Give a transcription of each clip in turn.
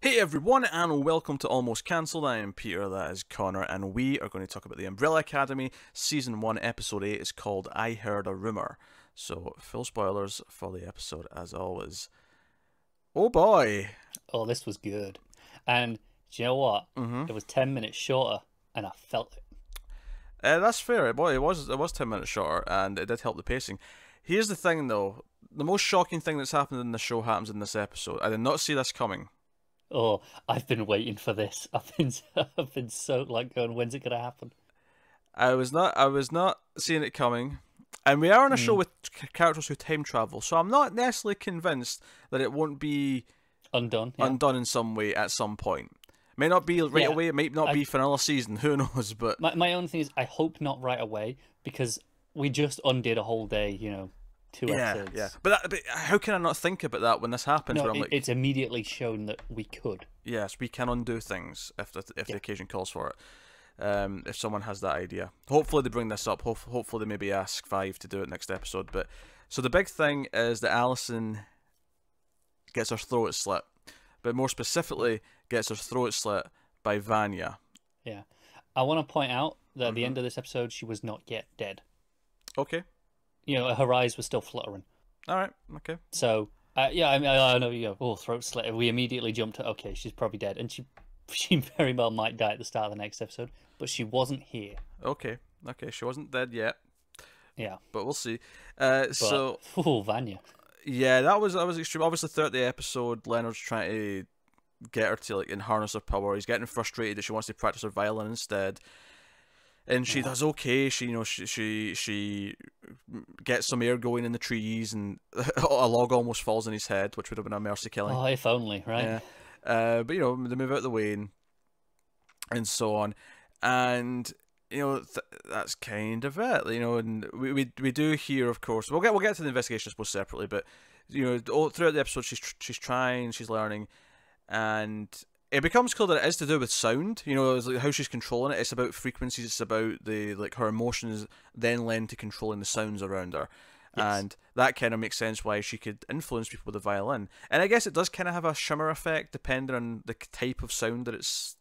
Hey everyone, and welcome to Almost Cancelled. I am Peter, that is Connor, and we are going to talk about The Umbrella Academy, Season 1, Episode 8. It's called I Heard a Rumour. So, full spoilers for the episode, as always. Oh boy! Oh, this was good. And do you know what? It was 10 minutes shorter, and I felt it. That's fair. Boy, it was 10 minutes shorter, and it did help the pacing. Here's the thing, though. The most shocking thing that's happened in the show happens in this episode. I did not see this coming. Oh, I've been waiting for this. I've been so like going, when's it gonna happen? I was not seeing it coming. And we are on a show with characters who time travel, so I'm not necessarily convinced that it won't be undone in some way at some point. May not be right away, it might not be for another season, who knows, but... My own thing is, I hope not right away, because we just undid a whole day, 2 episodes. Yeah. But how can I not think about that when this happens? No, it's immediately shown that we could. Yes, we can undo things if the occasion calls for it. If someone has that idea. Hopefully they bring this up. Hopefully they maybe ask Five to do it next episode. But so the big thing is that Allison gets her throat slit. But more specifically, gets her throat slit by Vanya. Yeah. I want to point out that at the end of this episode, she was not yet dead. Okay. Her eyes were still fluttering. All right. Okay. So, I know, throat slit. We immediately jumped to, okay, she's probably dead. And she very well might die at the start of the next episode. But she wasn't here. Okay. She wasn't dead yet. Yeah. But we'll see. Vanya. Yeah, that was extreme. Obviously, throughout the episode, Leonard's trying to get her to harness her power. He's getting frustrated that she wants to practice her violin instead. And she does okay. She gets some air going in the trees, and a log almost falls on his head, which would have been a mercy killing. Oh, if only, right? Yeah. But they move out of the way and so on, and that's kind of it. And we do hear, of course. We'll get to the investigation, I suppose, separately. But throughout the episode, she's trying, she's learning, and it becomes clear that it is to do with sound. It's like how she's controlling it. It's about frequencies. It's about her emotions then lend to controlling the sounds around her. Yes. And that kind of makes sense why she could influence people with the violin. And I guess it does kind of have a shimmer effect depending on the type of sound that it's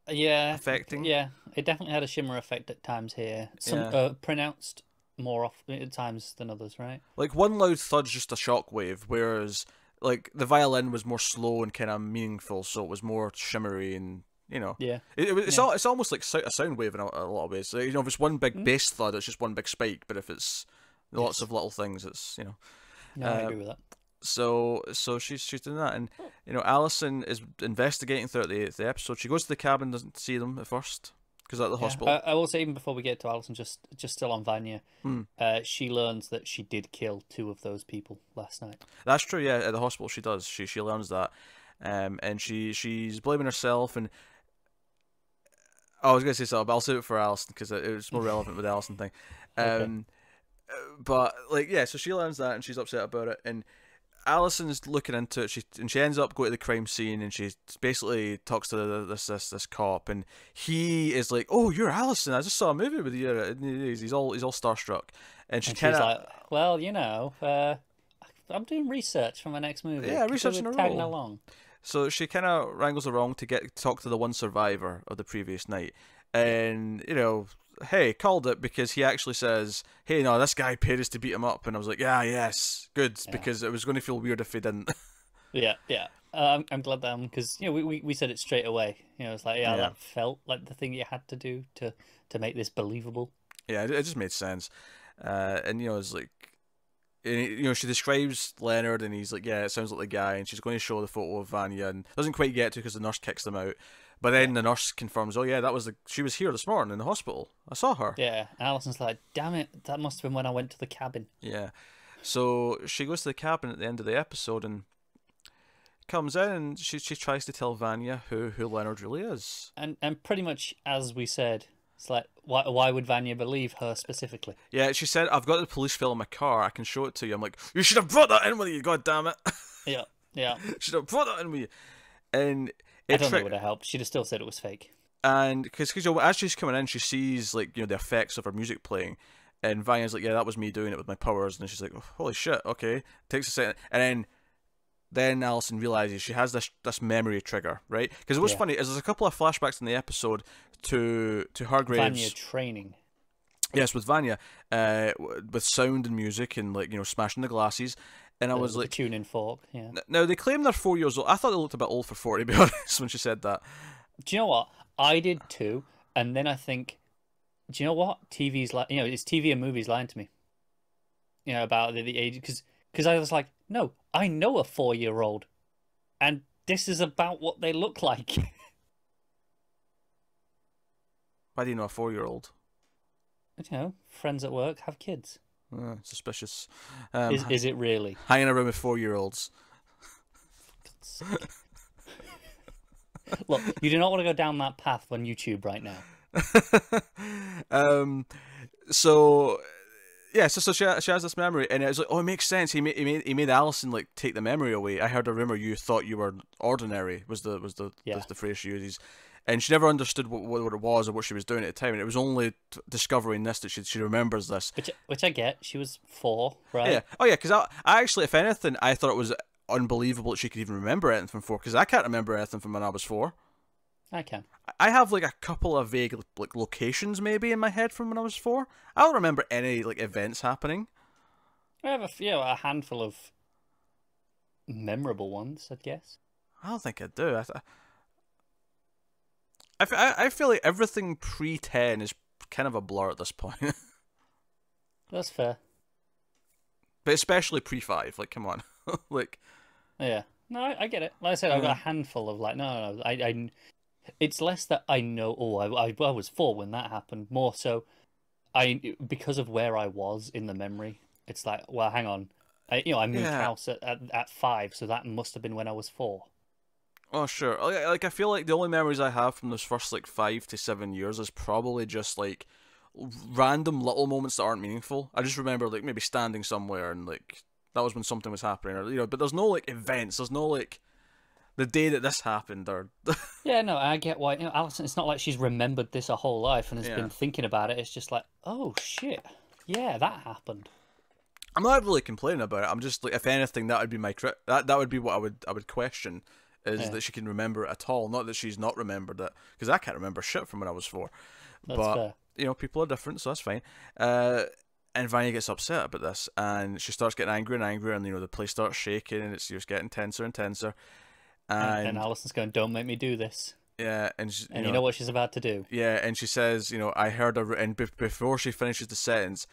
affecting. Yeah, it definitely had a shimmer effect at times here. Some pronounced more often at times than others, right? Like one loud thud's just a shockwave, whereas the violin was more slow and kind of meaningful, so it was more shimmery and it's almost like a sound wave in a lot of ways. So, if it's one big bass thud, it's just one big spike. But if it's lots of little things, it's No, I agree with that. So she's doing that, and Allison is investigating throughout the episode. She goes to the cabin, doesn't see them at first because at the hospital. I will say, even before we get to Allison, just still on Vanya, she learns that she did kill 2 of those people last night. That's true. Yeah, at the hospital she does. She learns that, and she's blaming herself. And I was gonna say something, but I'll save it for Allison because it was more relevant with the Allison thing. Okay. But so she learns that and she's upset about it, and Allison's looking into it. She ends up going to the crime scene, and she basically talks to this cop, and he is like, "Oh, you're Allison. I just saw a movie with you." And he's all starstruck, and she's like, "Well, I'm doing research for my next movie. Yeah, researching her tagging role. along." So she kind of wrangles her wrong to talk to the one survivor of the previous night, and hey, called it, because he actually says, "Hey, no, this guy paid us to beat him up," and I was like, yes, good, because it was going to feel weird if he didn't. Yeah. I'm glad that, because we said it straight away. It's like that felt like the thing you had to do to make this believable. Yeah, it just made sense, and it's like, she describes Leonard, and he's like, yeah, it sounds like the guy, and she's going to show the photo of Vanya, and doesn't quite get to because the nurse kicks them out. But then the nurse confirms, "Oh yeah, she was here this morning in the hospital. I saw her." Yeah, Allison's like, "Damn it, that must have been when I went to the cabin." Yeah, so she goes to the cabin at the end of the episode and comes in, and she tries to tell Vanya who Leonard really is. And pretty much as we said, it's like, why would Vanya believe her specifically? Yeah, she said, "I've got the police file in my car. I can show it to you." I'm like, "You should have brought that in with you, God damn it!" Yeah. Should have brought that in with you. And I don't think it would have helped. She'd have still said it was fake. And because as she's coming in, she sees the effects of her music playing, and Vanya's like, "Yeah, that was me doing it with my powers." And she's like, "Oh, holy shit, okay." Takes a second, and then then Alison realizes she has this memory trigger, right? Because what's funny is there's a couple of flashbacks in the episode to Hargrave's Vanya training. Yes, with Vanya, with sound and music and like smashing the glasses, and I was like, tuning fork. Yeah. Now they claim they're 4 years old. I thought they looked a bit old for 4, to be honest, when she said that. Do you know what? I did too, and then I think, do you know what? TV's like, it's TV and movies lying to me. About the age, because I was like, no, I know a 4-year-old, and this is about what they look like. Why do you know a 4-year-old? Friends at work have kids. Suspicious. Is it really? Hanging around with 4-year-olds. Look, you do not want to go down that path on YouTube right now. So she has this memory, and it's like, oh, it makes sense. He made Alison like take the memory away. I heard a rumor you thought you were ordinary. Was the phrase she uses. And she never understood what it was or what she was doing at the time. And it was only discovering this that she remembers this. Which I get. She was 4, right? Yeah. Oh, yeah, because I actually, if anything, I thought it was unbelievable that she could even remember anything from 4, because I can't remember anything from when I was 4. I can. I have like a couple of vague like locations maybe in my head from when I was 4. I don't remember any like events happening. I have a handful of memorable ones, I'd guess. I don't think I do. I feel like everything pre-10 is kind of a blur at this point. That's fair. But especially pre-5, like, come on. Like... Yeah. No, I get it. Like I said, I've got a handful of, like, no, I it's less that I know, I was 4 when that happened. More so, because of where I was in the memory, it's like, well, hang on. I moved house at 5, so that must have been when I was 4. Oh, sure. Like, I feel like the only memories I have from those first, like, 5 to 7 years is probably just, like, random little moments that aren't meaningful. I just remember, like, maybe standing somewhere and, like, that was when something was happening. Or, but there's no, like, events. There's no, like, the day that this happened. Or Yeah, no, I get why. Alison, it's not like she's remembered this her whole life and has been thinking about it. It's just like, oh, shit. Yeah, that happened. I'm not really complaining about it. I'm just, like, if anything, that would be that would be what I would question. Is that she can remember it at all, not that she's not remembered it, because I can't remember shit from when I was 4. That's but fair. People are different, so that's fine. And Vanya gets upset about this, and she starts getting angrier and angrier, and the place starts shaking, and it's just getting tenser and tenser. And Alison's going, "Don't make me do this." Yeah, and you know what she's about to do. Yeah, and she says, I heard her, and before she finishes the sentence,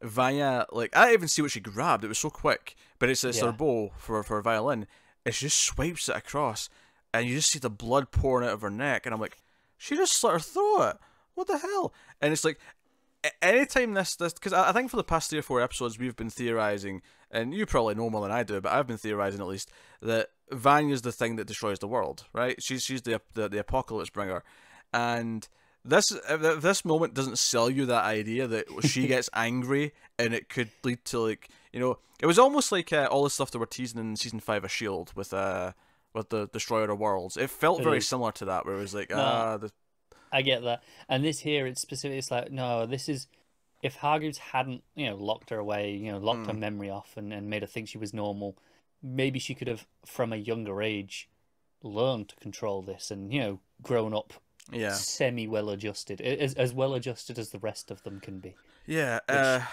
Vanya, like, I didn't even see what she grabbed. It was so quick, but it's her bow for a violin. And she just swipes it across, and you just see the blood pouring out of her neck. And I'm like, she just slit her throat. What the hell? And it's like, anytime this, because I think for the past 3 or 4 episodes, we've been theorizing, and you probably know more than I do, but I've been theorizing at least, that Vanya's the thing that destroys the world, right? She's the apocalypse bringer. And this moment doesn't sell you that idea that she gets angry and it could lead to, like, it was almost like all the stuff that we're teasing in season 5 of S.H.I.E.L.D. with the Destroyer of Worlds. It felt very similar to that, where it was like, I get that. And this here, it's specific. It's like, no, this is, if Hargreaves hadn't, locked her away, locked her memory off and made her think she was normal, maybe she could have, from a younger age, learned to control this and, grown up semi-well adjusted, as well adjusted as the rest of them can be. Yeah,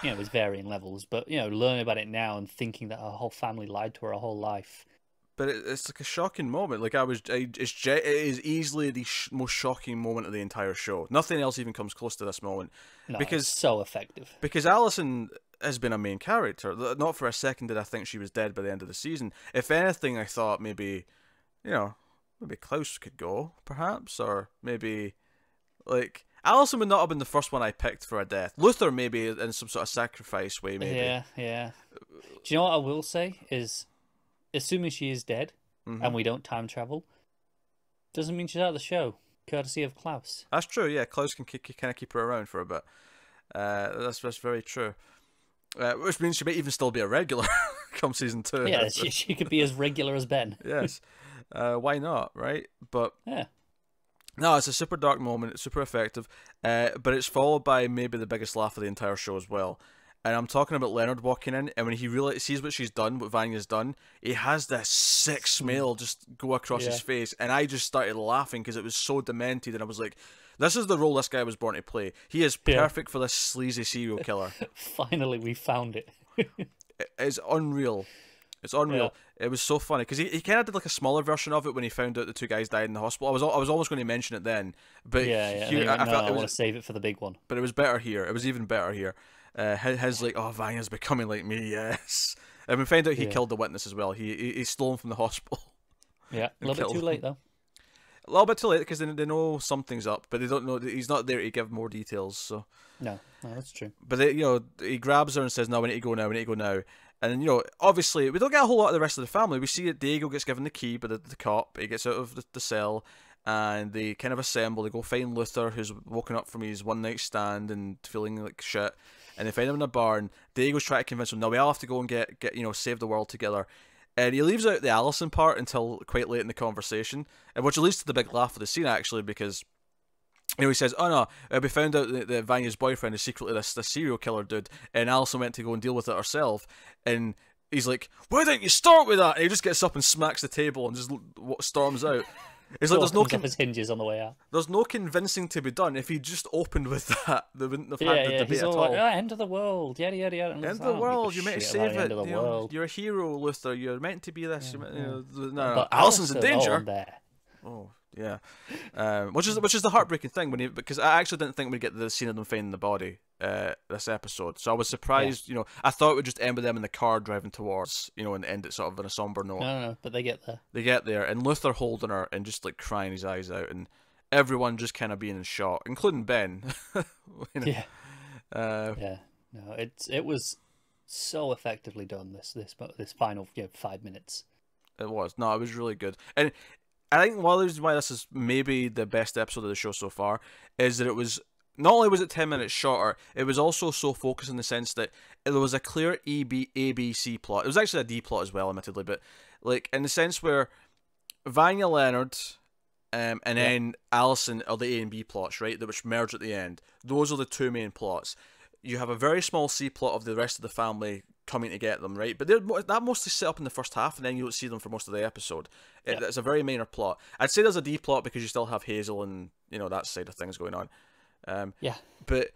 which, is varying levels, but learning about it now and thinking that her whole family lied to her whole life. But it's like a shocking moment. Like it is easily the most shocking moment of the entire show. Nothing else even comes close to this moment. No, because it's so effective. Because Alison has been a main character. Not for a second did I think she was dead by the end of the season. If anything, I thought maybe, maybe Klaus could go, perhaps, or maybe like. Alison would not have been the first one I picked for a death. Luther, maybe, in some sort of sacrifice way, maybe. Yeah. Do you know what I will say is, assuming she is dead, and we don't time travel, doesn't mean she's out of the show, courtesy of Klaus. That's true, yeah. Klaus can kind of keep her around for a bit. That's very true. Which means she may even still be a regular come season 2. Yeah, she could be as regular as Ben. Yes. Why not, right? But... yeah. No, it's a super dark moment. It's super effective, but it's followed by maybe the biggest laugh of the entire show as well. And I'm talking about Leonard walking in, and when he sees what she's done, what Vanya's done, he has this sick smile just go across his face, and I just started laughing because it was so demented, and I was like, this is the role this guy was born to play. He is perfect for this sleazy serial killer. Finally, we found it. It's unreal. It's unreal. Yeah. It was so funny because he kind of did like a smaller version of it when he found out the two guys died in the hospital. I was almost going to mention it then, but here, I want to save it for the big one. But it was better here. It was even better here. His like, oh, Vanya's becoming like me, yes. And we found out he killed the witness as well. He stole him from the hospital. Yeah, a little bit too late though. A little bit too late because they know something's up, but they don't know he's not there to give more details. So no, that's true. But he grabs her and says, "No, we need to go now. We need to go now." And obviously, we don't get a whole lot of the rest of the family. We see that Diego gets given the key by the cop. He gets out of the cell, and they kind of assemble. They go find Luther, who's woken up from his one-night stand and feeling like shit. And they find him in a barn. Diego's trying to convince him, no, we all have to go and get save the world together. And he leaves out the Allison part until quite late in the conversation, which leads to the big laugh of the scene, actually, because he says, oh no, we found out that Vanya's boyfriend is secretly this serial killer dude, and Allison went to go and deal with it herself. And he's like, why didn't you start with that? And he just gets up and smacks the table and just storms out. It's like there's no his hinges on the way out. There's no convincing to be done. If he just opened with that, they wouldn't have had the debate at all. Like, end of the world, yada yada yada. End of the world. You're meant to save it. You're a hero, Luther. You're meant to be this. No, Allison's in danger. Oh yeah, which is the heartbreaking thing because I actually didn't think we'd get the scene of them finding the body this episode, so I was surprised. Yeah. I thought it would just end with them in the car driving towards and end it sort of in a somber note. No, but they get there. They get there, and Luther holding her and just like crying his eyes out, and everyone just kind of being in shock, including Ben. Yeah. No, it was so effectively done. This final 5 minutes. It was. No, it was really good, and I think one of the reasons why this is maybe the best episode of the show so far is that it was not only was it 10 minutes shorter, it was also so focused in the sense that there was a clear ABC plot. It was actually a D plot as well, admittedly, but like in the sense where Vanya Leonard and then Allison are the A and B plots, right? Which merge at the end. Those are the two main plots. You have a very small C plot of the rest of the family coming to get them, right? But that mostly set up in the first half, and then you don't see them for most of the episode. It's a very minor plot. I'd say there's a D plot because you still have Hazel and that side of things going on. But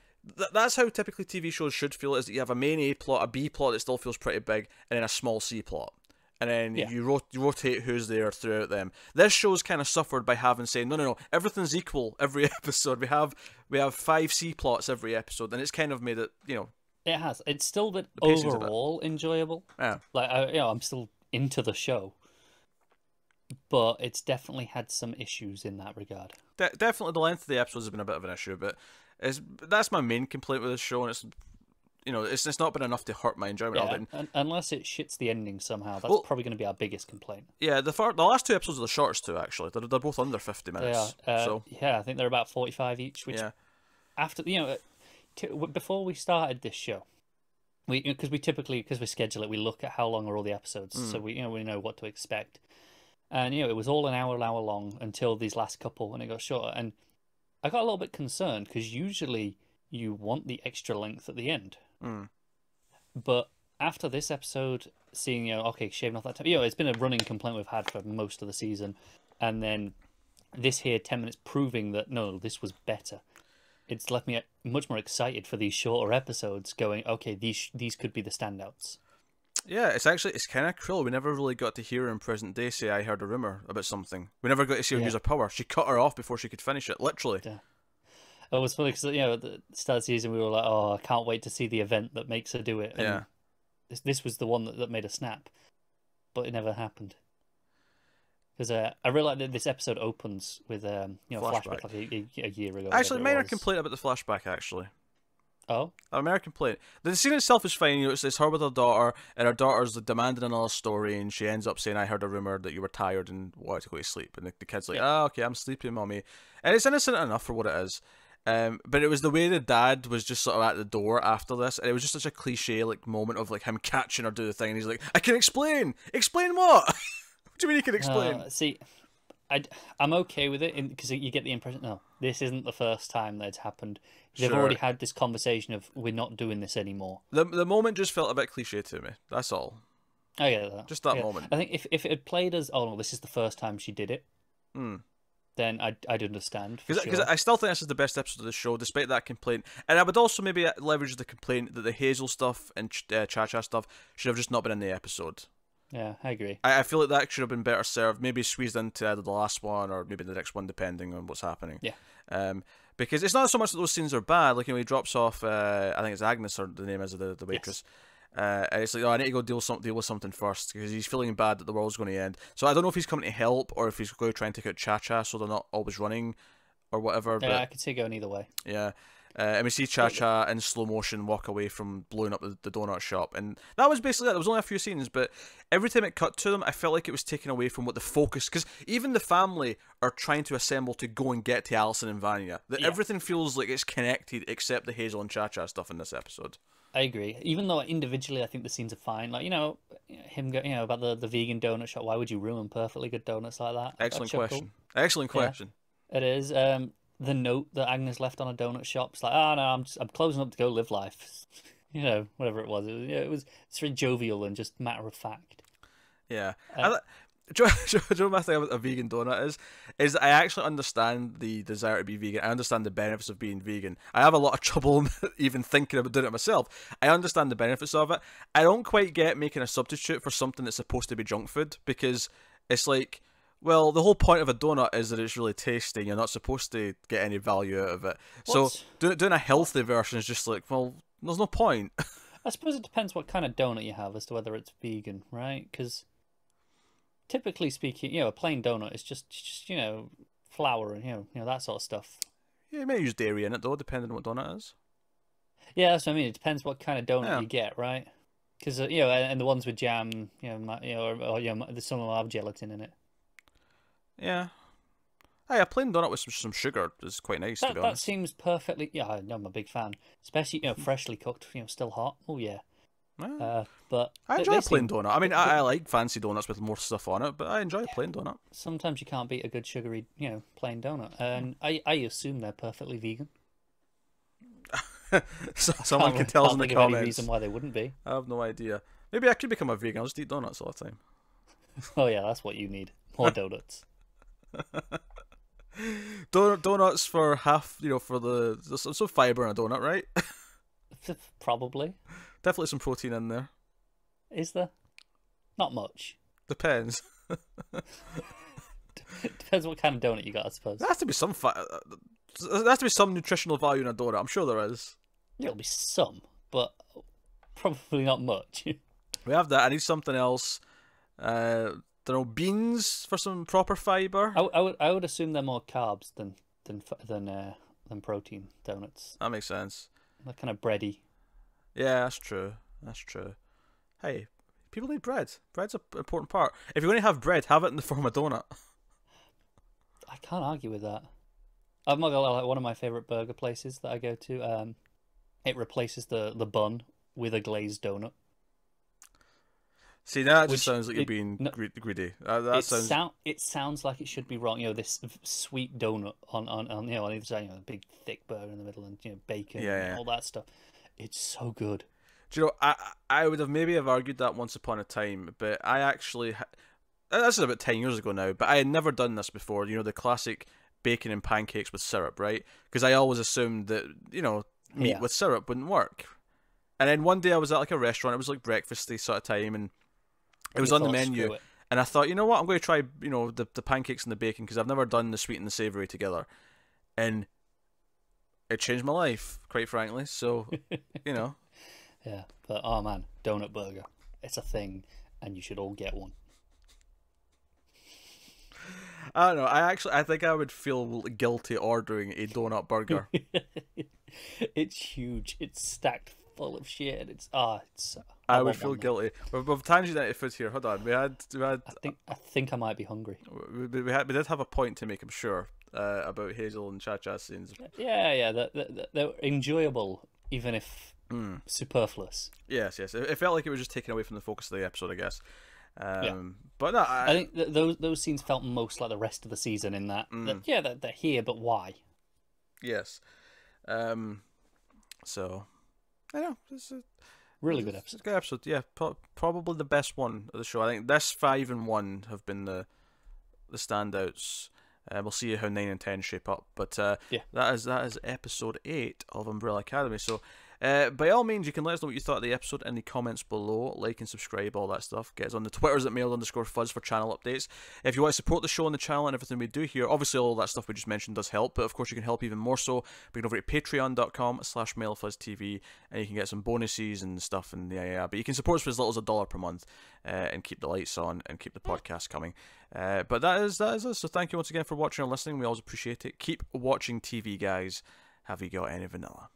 that's how typically TV shows should feel, is that you have a main A plot, a B plot that still feels pretty big, and then a small C plot. And then you rotate who's there throughout them. This show's kind of suffered by having saying, no, everything's equal every episode. We have 5 C plots every episode, and it's kind of made it, It has. It's still been overall enjoyable. Yeah. Like I'm still into the show, but it's definitely had some issues in that regard. Definitely, the length of the episodes has been a bit of an issue, but that's my main complaint with this show, and it's not been enough to hurt my enjoyment of it. Unless it shits the ending somehow, that's probably going to be our biggest complaint. Yeah, the last 2 episodes are the shortest too. Actually, they're both under 50 minutes. I think they're about 45 each. Which after before we started this show, because we schedule it, we look at how long are all the episodes, so we know what to expect. And it was all an hour long until these last couple, and it got shorter. And I got a little bit concerned because usually you want the extra length at the end. But after this episode, seeing shaving off that time, it's been a running complaint we've had for most of the season, and then this here 10 minutes proving that no, this was better. It's left me much more excited for these shorter episodes. Going, okay, these could be the standouts. Yeah, it's kind of cruel. We never really got to hear her in present day say, I heard a rumor about something. We never got to see her use her power. She cut her off before she could finish it, literally. Yeah. It was funny because, at the start of the season, we were like, oh, I can't wait to see the event that makes her do it. And this was the one that made her snap. But it never happened. Because I realised that this episode opens with flashback like a year ago. Actually, minor complaint about the flashback, actually. Oh? American complaint. The scene itself is fine. It's her with her daughter, and her daughter's demanding another story, and she ends up saying, I heard a rumour that you were tired and wanted to go to sleep. And the kid's like, okay, I'm sleepy, mommy. And it's innocent enough for what it is. But it was the way the dad was just sort of at the door after this, and it was just such a cliche moment of him catching her do the thing, and he's like, I can explain! Explain what? What do you mean you can explain? See, I'm okay with it because you get the impression, no, this isn't the first time that's happened. They've Sure. already had this conversation of we're not doing this anymore. The moment just felt a bit cliche to me. That's all. I get that. Just that Yeah. moment. I think if it had played as, oh no, this is the first time she did it, then I'd understand. Because I still think this is the best episode of the show, despite that complaint. And I would also maybe leverage the complaint that the Hazel stuff and Cha-Cha stuff should have just not been in the episode. Yeah, I agree. I feel like that should have been better served, maybe squeezed into either the last one or maybe the next one, depending on what's happening. Yeah. Because it's not so much that those scenes are bad. Like, he drops off, I think it's Agnes, or the name is the waitress. Yes. And it's like, oh, I need to go deal with something first, because he's feeling bad that the world's going to end. So I don't know if he's coming to help or if he's going to try and take out Cha-Cha so they're not always running or whatever. Yeah, but, I could see it going either way. Yeah. And we see Cha-Cha in slow motion walk away from blowing up the donut shop. And that was basically it. There was only a few scenes, but every time it cut to them, I felt like it was taken away from what the focus... Because even the family are trying to assemble to go and get to Allison and Vanya. Everything feels like it's connected except the Hazel and Cha-Cha stuff in this episode. I agree. Even though individually I think the scenes are fine. Like, him go, about the vegan donut shop. Why would you ruin perfectly good donuts like that? Excellent question. Excellent question. Yeah, it is. The note that Agnes left on a donut shop. It's like, oh no, I'm closing up to go live life. Whatever it was. It's very jovial and just matter of fact. Yeah. Do you know my thing about a vegan donut is I actually understand the desire to be vegan. I understand the benefits of being vegan. I have a lot of trouble even thinking about doing it myself. I understand the benefits of it. I don't quite get making a substitute for something that's supposed to be junk food, because it's like, well, the whole point of a donut is that it's really tasty. You're not supposed to get any value out of it. So doing a healthy version is just like, well, there's no point. I suppose it depends what kind of donut you have as to whether it's vegan, right? Because typically speaking, a plain donut is just flour and that sort of stuff. Yeah, you may use dairy in it though, depending on what donut it is. Yeah, that's what I mean. It depends what kind of donut you get, right? Because and the ones with jam, some of them have gelatin in it. Yeah. Hey, a plain donut with some sugar is quite nice, to be honest. That seems perfectly... Yeah, I'm a big fan. Especially, freshly cooked, still hot. Oh, yeah. But I enjoy a plain donut. I mean, I like fancy donuts with more stuff on it, but I enjoy a plain donut. Sometimes you can't beat a good sugary, plain donut. And I assume they're perfectly vegan. Someone can tell us in the comments. Any reason why they wouldn't be. I have no idea. Maybe I could become a vegan. I'll just eat donuts all the time. Oh, yeah, that's what you need. More donuts. Donuts for half, for there's some fiber in a donut, right? Probably. Definitely some protein in there. Is there? Not much. Depends. Depends what kind of donut you got, I suppose. There has to be some there has to be some nutritional value in a donut. I'm sure there is. There'll be some, but probably not much. We have that. I need something else. Don't know, beans for some proper fiber. I would assume they're more carbs than protein donuts. That makes sense. They're kind of bready. Yeah, that's true. That's true. Hey, people need bread. Bread's an important part. If you're going to have bread, have it in the form of donut. I can't argue with that. I'm not gonna lie, like one of my favorite burger places that I go to. It replaces the bun with a glazed donut. See, that just sounds like you're being greedy. It sounds like it should be wrong. This sweet donut on either side, a big thick burger in the middle, and bacon and all that stuff. It's so good. Do you know? I would have argued that once upon a time, but I actually this is about 10 years ago now. But I had never done this before. The classic bacon and pancakes with syrup, right? Because I always assumed that meat with syrup wouldn't work. And then one day I was at like a restaurant. It was like breakfasty sort of time, and it was on the menu, and I thought, you know what, I'm going to try, the pancakes and the bacon, because I've never done the sweet and the savoury together, and it changed my life, quite frankly. So, Yeah, but oh man, donut burger, it's a thing, and you should all get one. I don't know. I think I would feel guilty ordering a donut burger. It's huge. It's stacked full of shit. I would feel guilty. We've tangent food here. Hold on. We had. I think I might be hungry. We did have a point to make. I'm sure about Hazel and Cha-Cha scenes. Yeah. They're enjoyable, even if superfluous. Yes. It felt like it was just taken away from the focus of the episode, I guess. But no, I think those scenes felt most like the rest of the season in that they're here, but why? Yes. So, I know it's a really good episode. It's a good episode. Yeah, probably the best one of the show. I think this 5 and 1 have been the standouts. We'll see how 9 and 10 shape up. But that is episode 8 of Umbrella Academy. So, by all means, you can let us know what you thought of the episode in the comments below. Like and subscribe, all that stuff. Get us on the Twitters at mail_fuzz for channel updates. If you want to support the show and the channel and everything we do here, obviously all that stuff we just mentioned does help, but of course you can help even more so by going over to patreon.com/mailfuzztv, and you can get some bonuses and stuff, and but you can support us for as little as $1 per month, and keep the lights on and keep the podcast coming. But that is us. So thank you once again for watching or listening. We always appreciate it. Keep watching TV, guys. Have you got any vanilla?